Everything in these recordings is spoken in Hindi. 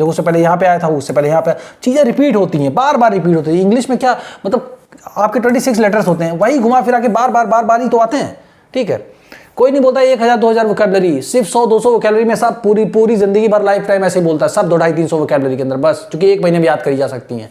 देखो उससे पहले यहाँ पे आया था, उससे पहले यहाँ पे, चीज़ें रिपीट होती हैं, बार बार रिपीट होती है। इंग्लिश में क्या मतलब आपके 26 लेटर्स होते हैं, वही घुमा फिरा के बार ही तो आते हैं, ठीक है। कोई नहीं बोलता 1000-2000 वोकैबुलरी, सिर्फ 100-200 वोकैबुलरी में सब पूरी जिंदगी भर लाइफ टाइम ऐसे ही बोलता है, सब 200-300 वोकैबुलरी के अंदर बस, क्योंकि एक महीने में याद करी जा सकती हैं,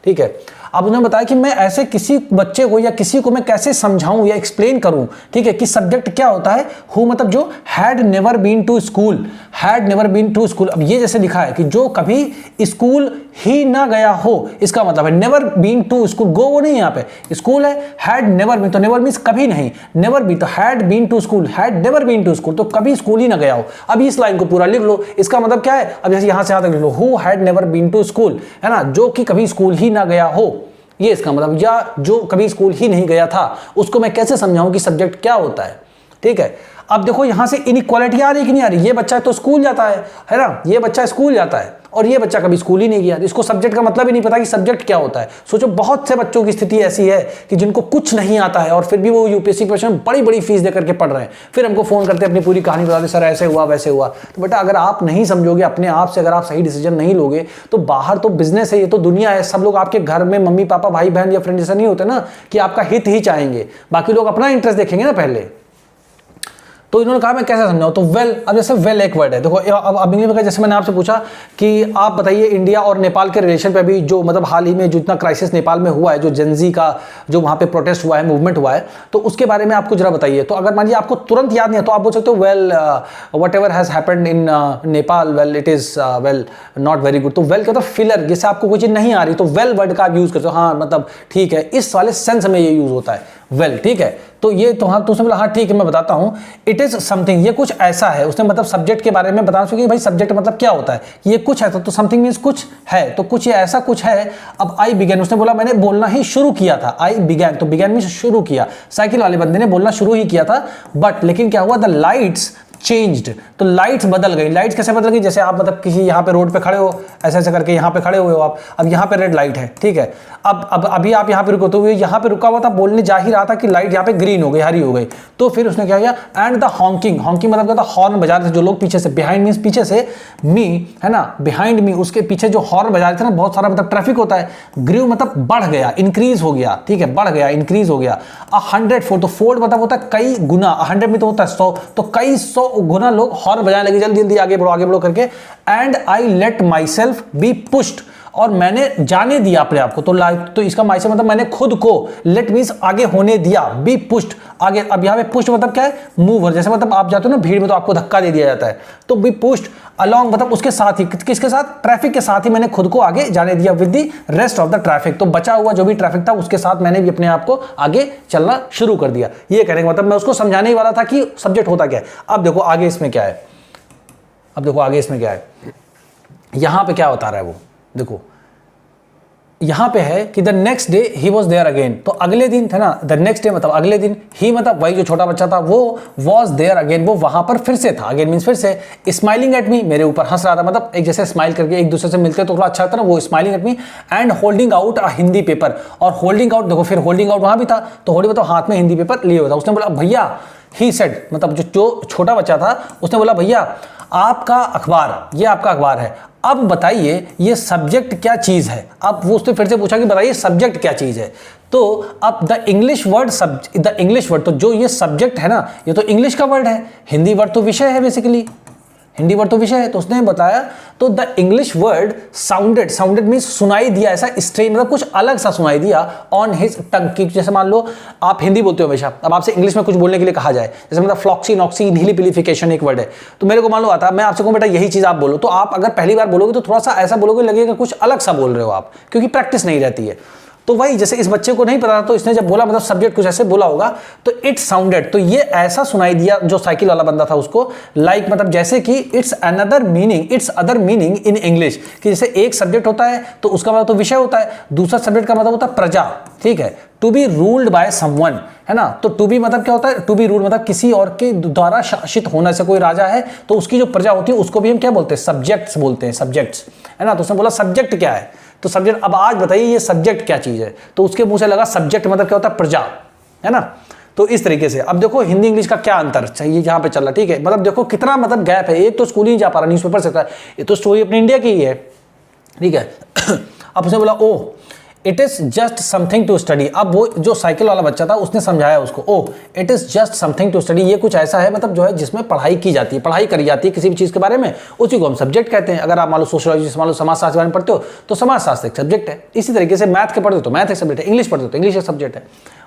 ठीक है। अब उन्होंने बताया कि मैं ऐसे किसी बच्चे को या किसी को मैं कैसे समझाऊं या एक्सप्लेन करूं, ठीक है, कि सब्जेक्ट क्या होता है। हु मतलब जो had never been to school, had never been to school. अब ये जैसे लिखा है कि जो कभी स्कूल ही ना गया हो, इसका मतलब है never been to school, go वो नहीं, यहाँ पे स्कूल है, हैड नेवर बीन, तो नेवर मींस कभी नहीं, नेवर बीन तो had been to school, had never been to school, तो कभी स्कूल ही ना गया हो। अब इस लाइन को पूरा लिख लो, इसका मतलब क्या है, अब जैसे यहां से यहां तक लिख लो, who had never been to school, है ना, जो कि कभी स्कूल ही ना गया हो, ये इसका मतलब, या जो कभी स्कूल ही नहीं गया था, उसको मैं कैसे समझाऊं कि सब्जेक्ट क्या होता है, ठीक है। अब देखो यहां से इनइक्वालिटी आ रही है कि नहीं आ रही, ये बच्चा तो स्कूल जाता है ना, ये बच्चा स्कूल जाता है और ये बच्चा कभी स्कूल ही नहीं गया, इसको सब्जेक्ट का मतलब ही नहीं पता कि सब्जेक्ट क्या होता है। सोचो बहुत से बच्चों की स्थिति ऐसी है कि जिनको कुछ नहीं आता है और फिर भी वो यूपीएससी क्वेश्चन में बड़ी फीस देकर के पढ़ रहे हैं, फिर हमको फोन करते हैं, अपनी पूरी कहानी बताते, सर ऐसे हुआ वैसे हुआ। तो बेटा अगर आप नहीं समझोगे अपने आप से, अगर आप सही डिसीजन नहीं लोगे, तो बाहर तो बिजनेस है, ये तो दुनिया है, सब लोग आपके घर में मम्मी पापा भाई बहन या फ्रेंड जैसा नहीं होते ना कि आपका हित ही चाहेंगे, बाकी लोग अपना इंटरेस्ट देखेंगे ना पहले। तो इन्होंने कहा मैं कैसे समझाऊं, तो वेल, अब जैसे वेल एक वर्ड है, देखो अब इंग्लिश में जैसे मैंने आपसे पूछा कि आप बताइए इंडिया और नेपाल के रिलेशन पे भी जो मतलब हाल ही में जो इतना क्राइसिस नेपाल में हुआ है, जो जेनजी का जो वहां पे प्रोटेस्ट हुआ है, मूवमेंट हुआ है, तो उसके बारे में आपको जरा बताइए। तो अगर मान लीजिए आपको तुरंत याद नहीं है तो आप बोल सकते हो well what ever has happened in Nepal, well it is well not very good. तो वेल क्या होता है, फिलर, जैसे आपको कोई चीज नहीं आ रही तो वेल वर्ड का आप यूज करते हो, हाँ मतलब ठीक है, इस वाले सेंस में ये यूज होता है वेल, ठीक है। तो ये तो हाँ, तो उसने बोला हाँ ठीक है मैं बताता हूँ, इट इज समथिंग, ये कुछ ऐसा है, उसने मतलब सब्जेक्ट के बारे में बताना चाहिए कि भाई सब्जेक्ट मतलब क्या होता है, ये कुछ है, तो समथिंग मींस कुछ है, तो कुछ ये ऐसा कुछ है। अब आई बिगैन, उसने बोला मैंने बोलना ही शुरू किया था, आई बिगैन, तो बिगैन मींस शुरू किया, साइकिल वाले बंदे ने बोलना शुरू ही किया था, बट लेकिन क्या हुआ, द लाइट्स चेंज्ड, तो लाइट्स बदल गई। लाइट्स कैसे बदल गई, जैसे आप मतलब किसी यहाँ पे रोड पे खड़े हो, ऐसे ऐसे करके यहाँ पे खड़े हुए हो आप, अब यहाँ पे रेड लाइट है, ठीक है, अब अभी आप यहाँ पे रुको, तो यहाँ पे रुका हुआ था, बोलने जा ही रहा था कि लाइट यहाँ पे ग्रीन हो गई, हरी हो गई, तो फिर उसने क्या किया, एंड द हॉन्किंग, हॉन्किंग मतलब क्या था, हॉर्न बजा रहे थे जो लोग पीछे से, बिहाइंड मींस पीछे से, मी है ना, बिहाइंड मी, उसके पीछे जो हॉर्न बजा रहे थे ना, बहुत सारा मतलब ट्रैफिक होता है, ग्रीव मतलब बढ़ गया, इंक्रीज हो गया, ठीक है, बढ़ गया, इंक्रीज हो गया, 100 तो फोल्ड मतलब होता है कई गुना, 100 में तो होता है 100, तो कई 100 गुना लोग हॉर्न बजाने लगे, जल्दी जल्दी आगे बढ़ो करके, and I let my self be pushed, और मैंने जाने दिया अपने आप को, तो इसका माई सेल्फ मतलब मैंने खुद को, लेट मींस आगे होने दिया, बी पुश्ड आगे। अब यहाँ पे पुश्ड मतलब क्या है, मूवर, जैसे मतलब आप जाते हो ना भीड़ में तो आपको धक्का दे दिया जाता है, तो बी पुश्ड अलॉन्ग मतलब उसके साथ ही, किसके साथ, ट्रैफिक के साथ ही मैंने खुद को आगे जाने दिया, with the rest of the traffic, तो बचा हुआ जो भी ट्रैफिक था उसके साथ मैंने भी अपने आप को आगे चलना शुरू कर दिया। ये कहने का मतलब मैं उसको समझाने ही वाला था कि सब्जेक्ट होता क्या है। अब देखो आगे इसमें क्या है, अब देखो आगे इसमें क्या है, यहां पे क्या बता रहा है वो, देखो यहां पे है कि the next day he was there again, तो अगले दिन था ना, द नेक्स्ट डे मतलब अगले दिन, ही मतलब वही जो छोटा बच्चा था वो वॉज देयर अगेन, वो वहां पर फिर से था, अगेन मींस फिर से, स्माइलिंग एट मी, मेरे ऊपर हंस रहा था, मतलब एक जैसे स्माइल करके एक दूसरे से मिलते तो थोड़ा अच्छा लगता ना, वो smiling at me, and holding out a Hindi paper, और होल्डिंग आउट देखो फिर होल्डिंग आउट वहां भी था, तो होल्डिंग मतलब हाथ में हिंदी पेपर लिए हुआ था। उसने बोला भैया, ही सेड मतलब जो छोटा बच्चा था उसने बोला भैया आपका अखबार, ये आपका अखबार है, अब बताइए ये सब्जेक्ट क्या चीज है। अब वो उसने फिर से पूछा कि बताइए सब्जेक्ट क्या चीज है, तो अब द इंग्लिश वर्ड, तो जो ये सब्जेक्ट है ना, ये तो इंग्लिश का वर्ड है, हिंदी वर्ड तो विषय है, बेसिकली हिंदी वर्ड तो विषय है, तो उसने बताया, तो the English word sounded means सुनाई दिया, ऐसा स्ट्रेन मतलब कुछ अलग सा सुनाई दिया, ऑन हिज टंग की, जैसे मान लो आप हिंदी बोलते हो हमेशा, अब आपसे इंग्लिश में कुछ बोलने के लिए कहा जाए, जैसे मतलब फ्लॉक्सी नॉक्सी इनहिलिपिलिफिकेशन एक वर्ड है, तो मेरे को मान लो आता, मैं आपसे कहूं बेटा यही चीज आप बोलो, तो आप अगर पहली बार बोलोगे तो थोड़ा सा ऐसा बोलोगे, लगेगा कुछ अलग सा बोल रहे हो आप, क्योंकि प्रैक्टिस नहीं रहती है। तो वही जैसे इस बच्चे को नहीं पता था, तो इसने जब बोला मतलब सब्जेक्ट कुछ ऐसे बोला होगा, तो इट साउंडेड, तो ये ऐसा सुनाई दिया जो साइकिल वाला बंदा था उसको, लाइक मतलब जैसे कि it's other meaning in English, कि जैसे एक सब्जेक्ट होता है तो उसका मतलब तो विषय होता है, दूसरा सब्जेक्ट का मतलब होता है प्रजा, ठीक है, to be ruled by someone, है ना, तो टू बी मतलब क्या होता है, टू बी रूल्ड मतलब किसी और के द्वारा शासित होना, से कोई राजा है तो उसकी जो प्रजा होती है उसको भी हम क्या बोलते हैं, सब्जेक्ट्स बोलते हैं, सब्जेक्ट्स, है ना। तो उसने बोला सब्जेक्ट क्या है, तो सब्जेक्ट, अब आज बताइए ये सब्जेक्ट क्या चीज है, तो उसके मुंह से लगा सब्जेक्ट मतलब क्या होता है, प्रजा, है ना। तो इस तरीके से अब देखो हिंदी इंग्लिश का क्या अंतर चाहिए यहाँ पे चल रहा, ठीक है, मतलब देखो कितना मतलब गैप है, एक तो स्कूल ही नहीं जा पा रहा, न्यूज़पेपर से था, ये तो स्टोरी अपनी इंडिया की ही है, ठीक है। अब उसने बोला oh it is just something to study. अब वो जो साइकिल वाला बच्चा था उसने समझाया उसको, oh it is just something to study, ये कुछ ऐसा है मतलब जो है जिसमें पढ़ाई की जाती है, पढ़ाई करी जाती है किसी भी चीज़ के बारे में, उसी को हम सब्जेक्ट कहते हैं। अगर आप मान लो सोशियोलॉजी, मान लो समाजशास्त्र के बारे में पढ़ते हो तो समाजशास्त्र एक सब्जेक्ट है। इसी तरीके से मैथ के पढ़ते हो तो मैथ एक सब्जेक्ट है, इंग्लिश पढ़ते हो तो इंग्लिश एक सब्जेक्ट है,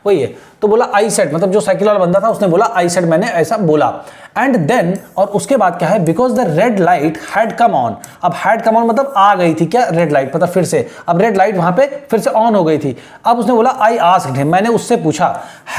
वही है। तो बोला आई सेड, मतलब जो साइकिल वाला बंदा था उसने बोला आई सेड, मैंने ऐसा बोला। एंड देन, और उसके बाद क्या है, because the red light had come on. अब हैड कम ऑन मतलब आ गई थी क्या रेड लाइट, मतलब फिर से, अब रेड लाइट वहां पे फिर से ऑन हो गई थी। अब उसने बोला आई आस्क्ड हिम, मैंने उससे पूछा,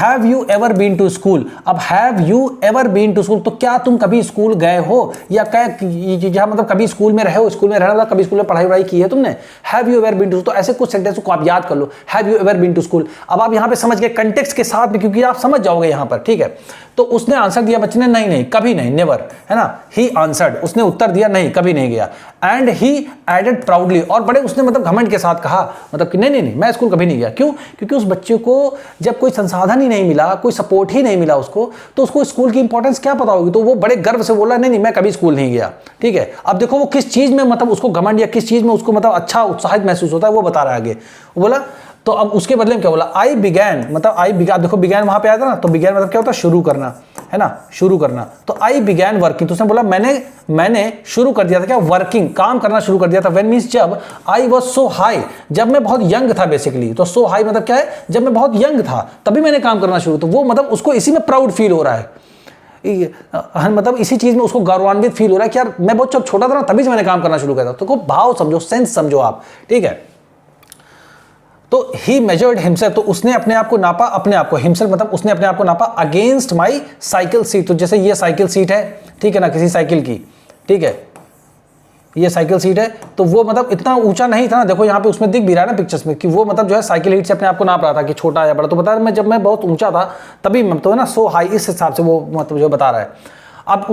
have you ever been to school. अब have you ever been to school, तो क्या तुम कभी स्कूल गए हो, या क्या मतलब कभी स्कूल में रहे हो, स्कूल में रहना मतलब कभी स्कूल में पढ़ाई वढ़ाई की है तुमने। Have you ever been to, तो ऐसे कुछ सेंटेंस को आप याद कर लो, have you ever been to school. अब आप यहां पे समझ गए कंटेक्स्ट के साथ में, क्योंकि आप समझ जाओगे यहां पर, ठीक है। तो उसने आंसर दिया बच्चे ने, नहीं नहीं कभी नहीं, नेवर, है ना। ही आंसर्ड, उसने उत्तर दिया नहीं कभी नहीं गया। एंड ही एडेड प्राउडली, और बड़े उसने मतलब घमंड के साथ कहा, मतलब कि नहीं नहीं नहीं मैं स्कूल कभी नहीं गया। क्यों? क्योंकि उस बच्चे को जब कोई संसाधन ही नहीं मिला, कोई सपोर्ट ही नहीं मिला उसको, तो उसको स्कूल की इंपॉर्टेंस क्या पता होगी। तो वो बड़े गर्व से बोला नहीं नहीं मैं कभी स्कूल नहीं गया, ठीक है। अब देखो वो किस चीज में मतलब उसको घमंड या किस चीज में उसको मतलब अच्छा उत्साहित महसूस होता है, वो बता रहा है आगे। वो बोला, तो अब उसके बदले में क्या बोला, आई बिगैन, मतलब आई बिगैन, देखो बिगैन वहां पे आया था ना, तो बिगैन मतलब क्या होता है, शुरू करना, है ना, शुरू करना। तो आई बिगैन वर्किंग, तो उसने बोला मैंने शुरू कर दिया था क्या, वर्किंग, काम करना शुरू कर दिया था। व्हेन मींस जब, आई वाज सो हाई, जब मैं बहुत यंग था बेसिकली। तो सो हाई मतलब क्या है, जब मैं बहुत यंग था तभी मैंने काम करना शुरू। तो वो मतलब उसको इसी में प्राउड फील हो रहा है, मतलब इसी चीज में उसको गौरवान्वित फील हो रहा है कि यार मैं बहुत जब छोटा था ना तभी से मैंने काम करना शुरू किया था। तो भाव समझो, सेंस समझो आप, ठीक है। तो ही मेजर्ड हिमसेल्फ, तो उसने अपने आप को नापा, अपने आप को, हिमसेल्फ मतलब उसने अपने आप को नापा अगेंस्ट माई साइकिल सीट। तो जैसे ये साइकिल सीट है, ठीक है ना, किसी साइकिल की, ठीक है, ये साइकिल सीट है, तो वो मतलब इतना ऊंचा नहीं था ना, देखो यहाँ पे उसमें दिख भी रहा है ना पिक्चर्स में कि वो मतलब जो है साइकिल हीट से अपने आप को नाप रहा था कि छोटा या बड़ा। तो बता रहा मैं जब मैं बहुत ऊंचा था तभी तो है ना, सो हाई, इस हिसाब से वो मतलब जो बता रहा है। अब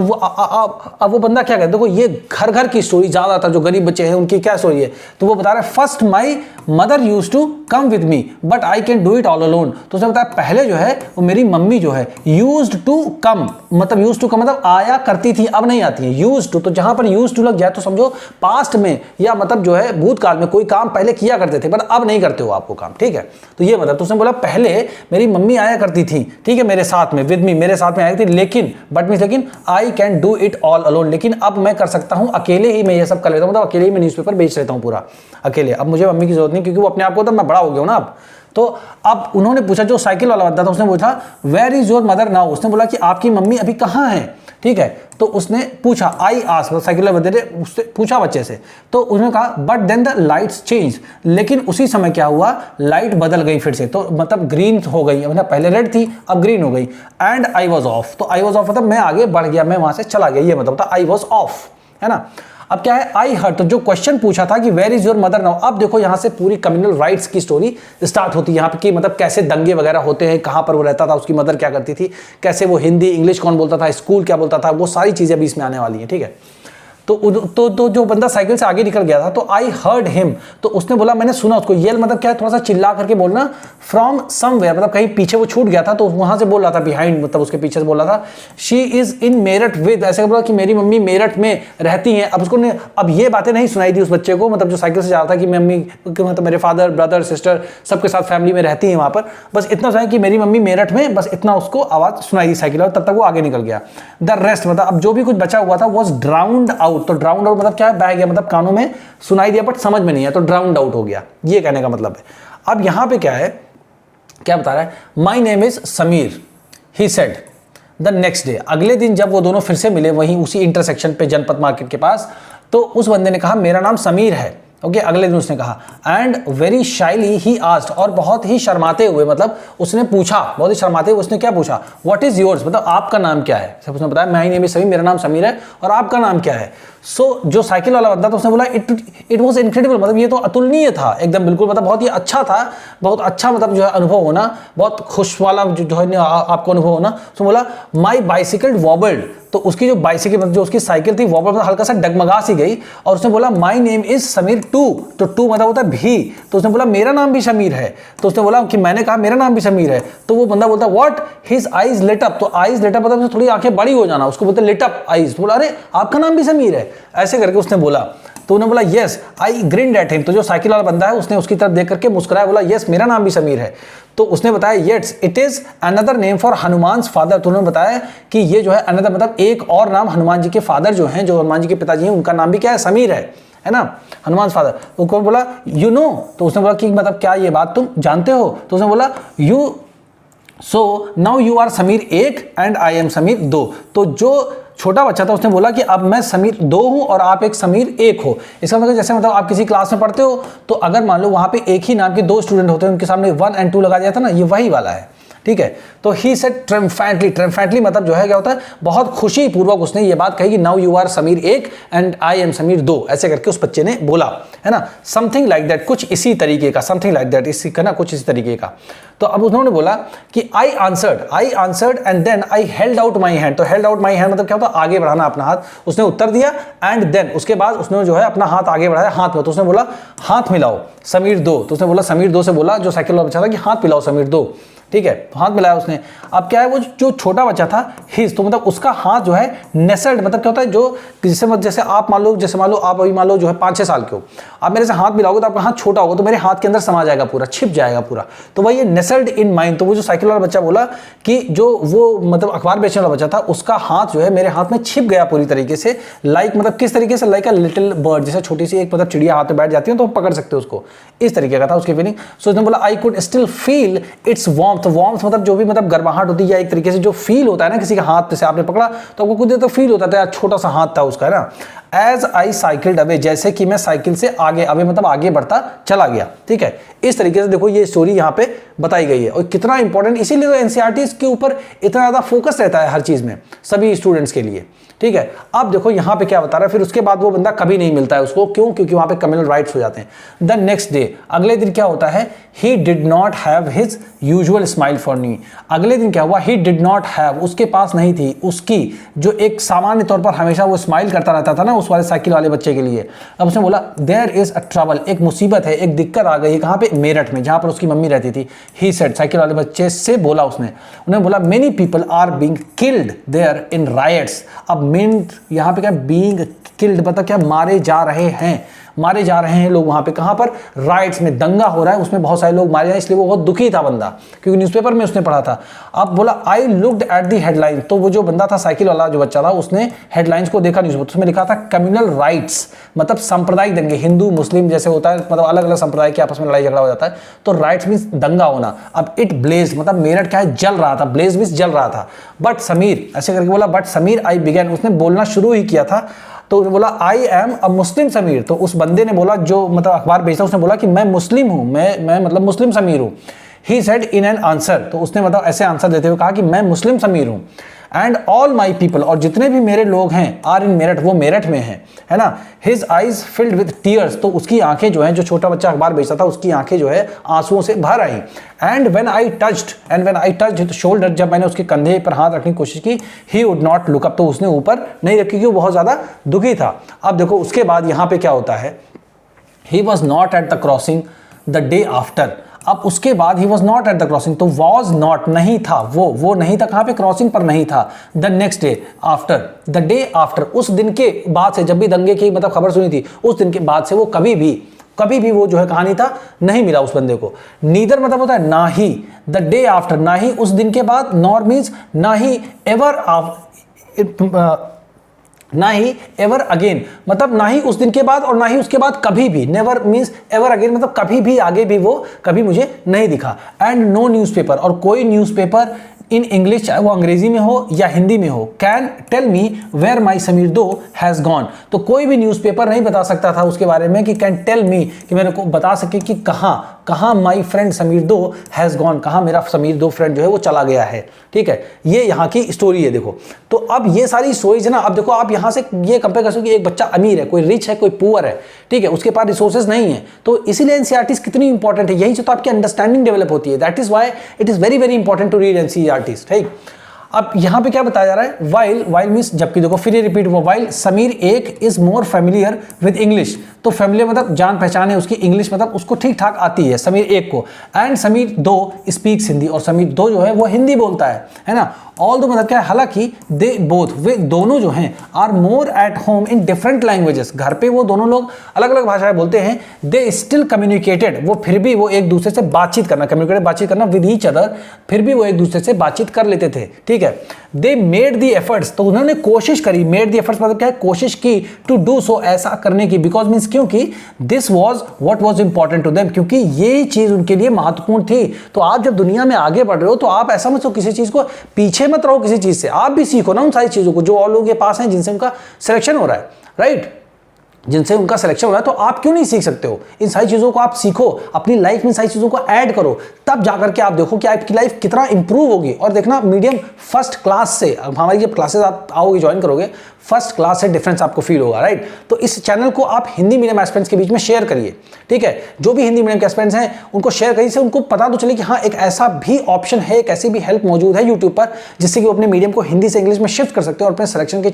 वो बंदा क्या कहता है, देखो ये घर घर की स्टोरी, ज्यादातर जो गरीब बच्चे हैं उनकी क्या स्टोरी है। तो वो बता रहा है, first my mother used to come with me but I can do it all alone. तो उसने बताया पहले जो है वो मेरी मम्मी जो है यूज्ड टू कम, मतलब यूज्ड टू कम मतलब आया करती थी, अब नहीं आती है। यूज्ड टू, तो जहां पर यूज्ड टू लग जाए तो समझो पास्ट में या मतलब जो है भूतकाल में कोई काम पहले किया करते थे बट अब नहीं करते हो आपको काम, ठीक है। तो ये मतलब, तो उसने बोला पहले मेरी मम्मी आया करती थी, ठीक है, मेरे साथ में, विद मी, मेरे साथ में आई थी, लेकिन बट मींस लेकिन आई can do it all alone, लेकिन अब मैं कर सकता हूं अकेले ही, मैं ये सब कर लेता हूं, मतलब अकेले ही मैं न्यूज़पेपर बेच लेता हूं पूरा अकेले। अब मुझे मम्मी की जरूरत नहीं, क्योंकि वो अपने आप को, तो मैं बड़ा हो गया हूं ना अब। तो अब उन्होंने पूछा, जो साइकिल वाला बंदा था उसने पूछा where is your mother now, उसने बोला कि आपकी मम्मी अभी कहां है, ठीक है। तो उसने पूछा, आई आस्क्ड, साइकिल वाले बंदे ने उससे पूछा बच्चे से, तो उन्होंने कहा but then the lights change, लेकिन उसी समय क्या हुआ, लाइट बदल गई फिर से, तो मतलब ग्रीन हो गई, मतलब पहले रेड थी अब ग्रीन हो गई। एंड आई वॉज ऑफ, तो आई वॉज ऑफ मतलब मैं आगे बढ़ गया, मैं वहां से चला गया, ये मतलब था आई वॉज ऑफ, है ना। अब क्या है, आई हर्ट, तो जो क्वेश्चन पूछा था कि where is your mother now, अब देखो यहां से पूरी कम्युनल राइट्स की स्टोरी स्टार्ट होती है यहाँ पे, कि मतलब कैसे दंगे वगैरह होते हैं, कहां पर वो रहता था, उसकी मदर क्या करती थी, कैसे वो हिंदी इंग्लिश कौन बोलता था, स्कूल क्या बोलता था, वो सारी चीजें अभी इसमें आने वाली है, ठीक है। तो जो बंदा साइकिल से आगे निकल गया था, तो आई हर्ड हिम, तो उसने बोला मैंने सुना उसको, येल मतलब क्या है, थोड़ा सा चिल्ला करके बोलना, फ्रॉम समवेयर मतलब कहीं पीछे वो छूट गया था, तो वहां से बोल रहा था, बिहाइंड मतलब उसके पीछे से बोल रहा था, she is in Meerut with, ऐसे बोला कि मेरी मम्मी मेरठ में रहती हैं। अब उसको अब ये बातें नहीं सुनाई थी उस बच्चे को, मतलब जो साइकिल से जा रहा था कि मम्मी मतलब मेरे फादर ब्रदर सिस्टर सबके साथ फैमिली में रहती है वहां पर, बस इतना सुना कि मेरी मम्मी मेरठ में, बस इतना उसको आवाज सुनाई दी साइकिल, और तब तक वो आगे निकल गया। द रेस्ट मतलब अब जो भी कुछ बचा हुआ था वॉज ड्राउंड आउट, तो ड्राउंड आउट मतलब क्या है, बह गया, मतलब कानों में सुनाई दिया बट समझ में नहीं है, तो ड्राउंड आउट हो गया, ये कहने का मतलब है। अब यहां पे क्या है, क्या बता रहा है, माई name is Sameer, he said the next day, अगले दिन जब वो दोनों फिर से मिले वहीं उसी इंटरसेक्शन पे जनपद मार्केट के पास, तो उस बंदे ने कहा मेरा नाम समीर है, ओके, अगले दिन उसने कहा। एंड वेरी शाइली ही आस्क्ड, और बहुत ही शर्माते हुए मतलब उसने पूछा, बहुत ही शर्माते हुए उसने क्या पूछा, व्हाट इज योर्स, मतलब आपका नाम क्या है। सब उसने बताया माय नेम इज समीर, मेरा नाम समीर है, और आपका नाम क्या है। सो जो साइकिल वाला बंदा था उसने बोला इट वॉज इनक्रेडिबल, मतलब ये तो अतुलनीय था एकदम, बिल्कुल मतलब बहुत ही अच्छा था, बहुत अच्छा मतलब जो है अनुभव होना, बहुत खुश वाला जो है आपको अनुभव होना। उसने बोला माई बाइसिकल वॉबल्ड, तो उसकी जो बाइसिकल मतलब जो उसकी साइकिल थी वॉबल मतलब हल्का सा डगमगा सी गई, और उसने बोला my name is Sameer too, तो टू मतलब होता है भी, तो उसने बोला मेरा नाम भी समीर है, तो उसने बोला कि मैंने कहा मेरा नाम भी समीर है, तो वो बंदा बोलता what, his eyes lit up, तो आईज लिट अप मतलब थोड़ी आंखें बड़ी हो जाना, उसको बोलते लिट अप आईज, तो बोला अरे आपका नाम भी समीर है, ऐसे करके उसने बोला। तो उन्होंने बोला yes, I grind at him, तो जो साइकिल वाला बंदा है उसने उसकी तरफ देख करके मुस्कुराया, बोला यस मेरा नाम भी समीर है। तो उसने बताया yes it is another name for Hanuman's father, तो उन्होंने बताया कि ये जो है अनदर मतलब एक और नाम हनुमान जी के फादर जो हैं, जो हनुमान जी के पिताजी हैं, उनका नाम भी क्या है, समीर है ना, हनुमान फादर। उनको बोला यू नो, तो उसने बोला कि मतलब क्या ये बात तुम जानते हो, तो उसने बोला you so now you are Sameer 1 and I am Sameer 2, तो जो छोटा बच्चा था उसने बोला कि अब मैं समीर 2 हूं और आप एक समीर 1 हो। इसका मतलब जैसे मतलब आप किसी क्लास में पढ़ते हो तो अगर मान लो वहां पे एक ही नाम के 2 स्टूडेंट होते हैं, उनके सामने 1 और 2 लगा दिया था ना, ये वही वाला है, ठीक है। तो ही सेड ट्रिम्फेंटली मतलब जो है क्या होता है, बहुत खुशी पूर्वक उसने ये बात कही कि now you are Sameer 1 and I am Sameer 2, ऐसे करके उस बच्चे ने बोला, है ना, समथिंग लाइक दैट, कुछ इसी तरीके का, समथिंग लाइक दैट, इसी का ना कुछ इसी तरीके का। तो अब उन्होंने बोला कि I answered and then I held out my hand, तो हेल्ड आउट माई हैंड मतलब क्या होता है, आगे बढ़ाना अपना हाथ, उसने उत्तर दिया एंड देन उसके बाद उसने जो है अपना हाथ आगे बढ़ाया हाथ में, तो उसने बोला हाथ मिलाओ समीर 2, तो उसने बोला समीर 2 से बोला जो साइकिल वाला बच्चा था कि हाथ मिलाओ समीर 2, ठीक है, तो हाथ मिलाया उसने। अब क्या है, वो जो छोटा बच्चा था हिज, तो मतलब उसका हाथ जो है नेसेल्ड, मतलब क्या होता है, जो जैसे आप मान लो, जैसे मान लो आप अभी मान लो जो है 5-6 साल के हो, आप मेरे से हाथ मिलाओगे तो आपका हाथ छोटा होगा, तो मेरे हाथ के अंदर समा जाएगा पूरा, छिप जाएगा पूरा, तो वही नेसेल्ड इन माइंड। तो वो जो साइकिल वाला बच्चा बोला कि जो वो मतलब अखबार बेचने वाला बच्चा था उसका हाथ जो है मेरे हाथ में छिप गया पूरी तरीके से, लाइक मतलब किस तरीके से, लाइक अ लिटिल बर्ड, जैसे छोटी सी एक मतलब चिड़िया हाथ में बैठ जाती है तो पकड़ सकते हो उसको, इस तरीके का था उसकी फीलिंग। सो उसने बोला I could still feel it's warmth, warmth मतलब जो भी मतलब गर्माहट होती है, या एक तरीके से जो फील होता है ना किसी का हाथ से आपने पकड़ा तो आपको कुछ देर तो फील होता था, छोटा सा हाथ था उसका, है ना। एज आई साइकिल्ड अवे, जैसे कि मैं साइकिल से आगे, अवे मतलब आगे बढ़ता चला गया, ठीक है। इस तरीके से देखो ये स्टोरी यहाँ पे बताई गई है और कितना इंपॉर्टेंट, इसीलिए तो एनसीईआरटी के ऊपर इतना ज्यादा फोकस रहता है हर चीज में सभी स्टूडेंट्स के लिए, ठीक है। अब देखो यहाँ पे क्या बता रहा है, फिर उसके बाद वो बंदा कभी नहीं मिलता है उसको, क्यों, क्योंकि वहां पे कम्युनल राइट्स हो जाते हैं। द नेक्स्ट डे, अगले दिन क्या होता है, he did not have his usual smile for me, अगले दिन क्या हुआ, ही डिड नॉट हैव, उसके पास नहीं थी उसकी जो एक सामान्य तौर पर हमेशा वो स्माइल करता रहता था ना उस वाले साइकिल वाले बच्चे के लिए। अब उसने बोला देयर इज अ ट्रबल, एक मुसीबत है, एक दिक्कत आ गई है, कहाँ पे, मेरठ में, जहां पर उसकी मम्मी रहती थी। ही सेड, साइकिल वाले बच्चे से बोला उसने, उन्हें बोला many people are being killed there in riots. अब मेन यहाँ पे क्या, बीइंग किल्ड मतलब क्या, मारे जा रहे हैं, मारे जा रहे हैं लोग वहां पे, कहां पर, राइट्स में, दंगा हो रहा है, उसमें बहुत सारे लोग मारे जाए, इसलिए वो बहुत दुखी था बंदा, क्योंकि न्यूज़पेपर में उसने पढ़ा था। अब बोला I looked at the headline, तो वो जो बंदा था साइकिल वाला जो बच्चा था उसने हेडलाइंस को देखा न्यूज़पेपर, उसमें लिखा था कम्युनल राइट्स, मतलब सांप्रदायिक दंगे, हिंदू मुस्लिम जैसे होता है, मतलब अलग अलग संप्रदाय के आपस में लड़ाई झगड़ा हो जाता है, तो राइट्स मींस दंगा होना। अब इट ब्लेज मतलब मेरठ क्या है, जल रहा था, ब्लेज मींस जल रहा था। बट समीर, ऐसे करके बोला, बट समीर आई बिगेन, उसने बोलना शुरू ही किया था, तो उसने बोला आई एम अ मुस्लिम समीर, तो उस बंदे ने बोला जो मतलब अखबार बेचता उसने बोला कि मैं मुस्लिम हूं, मैं मतलब मुस्लिम समीर हूं। He said in an answer, तो उसने मतलब ऐसे आंसर देते हुए कहा कि मैं मुस्लिम समीर हूं। एंड ऑल माई पीपल, और जितने भी मेरे लोग हैं, आर इन मेरठ, वो मेरठ में हैं, है ना। His eyes filled with tears, तो उसकी आंखें जो हैं, जो छोटा बच्चा अखबार बेचता था उसकी आंखें जो है आंसुओं से भर आई। And when I touched his shoulder, जब मैंने उसके कंधे पर हाथ रखने की कोशिश की, he would not look up, तो उसने ऊपर नहीं रखी, क्योंकि वो बहुत ज्यादा दुखी था। अब देखो उसके बाद यहाँ पे क्या होता है, he was not at the crossing the day after. अब उसके बाद he was not at the crossing, तो वॉज नॉट नहीं था, वो नहीं था, कहाँ पे, क्रॉसिंग पर नहीं था। The next day after, the day after, उस दिन के बाद से, जब भी दंगे की मतलब खबर सुनी थी उस दिन के बाद से वो कभी भी वो जो है कहानी था नहीं मिला उस बंदे को। नीदर मतलब होता है ना ही, द डे आफ्टर ना ही उस दिन के बाद, नॉर मीन्स ना ही, एवर ना ही एवर अगेन मतलब ना ही उस दिन के बाद और ना ही उसके बाद कभी भी, नेवर मींस एवर अगेन मतलब कभी भी आगे भी वो कभी मुझे नहीं दिखा। एंड नो न्यूज़पेपर, और कोई न्यूज़पेपर इन इंग्लिश, चाहे वो अंग्रेजी में हो या हिंदी में हो, can tell me where my Sameer 2 has gone, तो कोई भी न्यूज़पेपर नहीं बता सकता था उसके बारे में कि कैन टेल मी, कि मेरे को बता सके कि कहाँ my friend Sameer 2 has gone, कहाँ मेरा समीर 2 फ्रेंड जो है वो चला गया है। ठीक है, ये यहाँ की स्टोरी है। देखो तो अब ये सारी स्टोरीज है ना, अब देखो आप यहाँ से ये कंपेयर कर सकते हो कि एक बच्चा अमीर है, कोई रिच है, कोई पुअर है, ठीक है, उसके पास रिसोर्सेज नहीं है, तो इसीलिए एनसीईआरटीज कितनी इंपॉर्टेंट है, यही से तो आपकी अंडरस्टैंडिंग डेवलप होती है। That is why it is very very important to read NCERTs. ठीक, अब यहाँ पे क्या बताया जा रहा है, वाइल मींस जबकि, देखो फिर ये रिपीट हुआ, while Sameer 1 is more familiar with English, तो फैमिलियर मतलब जान पहचान है उसकी, इंग्लिश मतलब उसको ठीक ठाक आती है समीर 1 को, एंड समीर 2 स्पीक्स हिंदी, और समीर 2 जो है वो हिंदी बोलता है ना। ऑल दो मतलब क्या है, हालांकि दे बोथ, वे दोनों जो हैं are more at home in different languages, घर पे वो दोनों लोग अलग अलग भाषाएं बोलते हैं। दे स्टिल कम्युनिकेटेड, वो फिर भी वो एक दूसरे से बातचीत करना, कम्युनिकेटेड बातचीत करना विद ईच अदर, फिर भी वो एक दूसरे से बातचीत कर लेते थे, ठीक है। दे मेड दी एफर्ट्स, तो उन्होंने कोशिश करी, मेड दी एफर्ट्स मतलब क्या है, कोशिश की, टू डू सो, ऐसा करने की, बिकॉज मीन्स क्योंकि this was what was important to them, क्योंकि ये चीज उनके लिए महत्वपूर्ण थी। तो आप जब दुनिया में आगे बढ़ रहे हो तो आप ऐसा मत सोचो, किसी चीज को पीछे मत रहो, किसी चीज से आप भी सीखो ना उन सारी चीजों को जो और लोगों के पास हैं जिनसे उनका सिलेक्शन हो रहा है, राइट, जिनसे उनका सिलेक्शन हो रहा है। तो आप क्यों नहीं सीख सकते हो, इन सारी चीजों को आप सीखो, अपनी लाइफ में सारी चीजों को ऐड करो, तब जाकर के आप देखो कि आपकी लाइफ कितना इंप्रूव होगी। और देखना मीडियम फर्स्ट क्लास से, अब हमारी जब क्लासेस आप आओगे ज्वाइन करोगे, फर्स्ट क्लास से डिफरेंस आपको फील होगा, राइट। तो इस चैनल को आप हिंदी मीडियम एस्पिरेंट्स के बीच में शेयर करिए, ठीक है। जो भी हिंदी मीडियम के एस्पिरेंट्स हैं उनको शेयर करिए, से उनको पता तो चले कि हाँ एक ऐसा भी ऑप्शन है, एक ऐसी भी हेल्प मौजूद है यूट्यूब पर, जिससे कि वो अपने मीडियम को हिंदी से इंग्लिश में शिफ्ट कर सकते हो और अपने सिलेक्शन के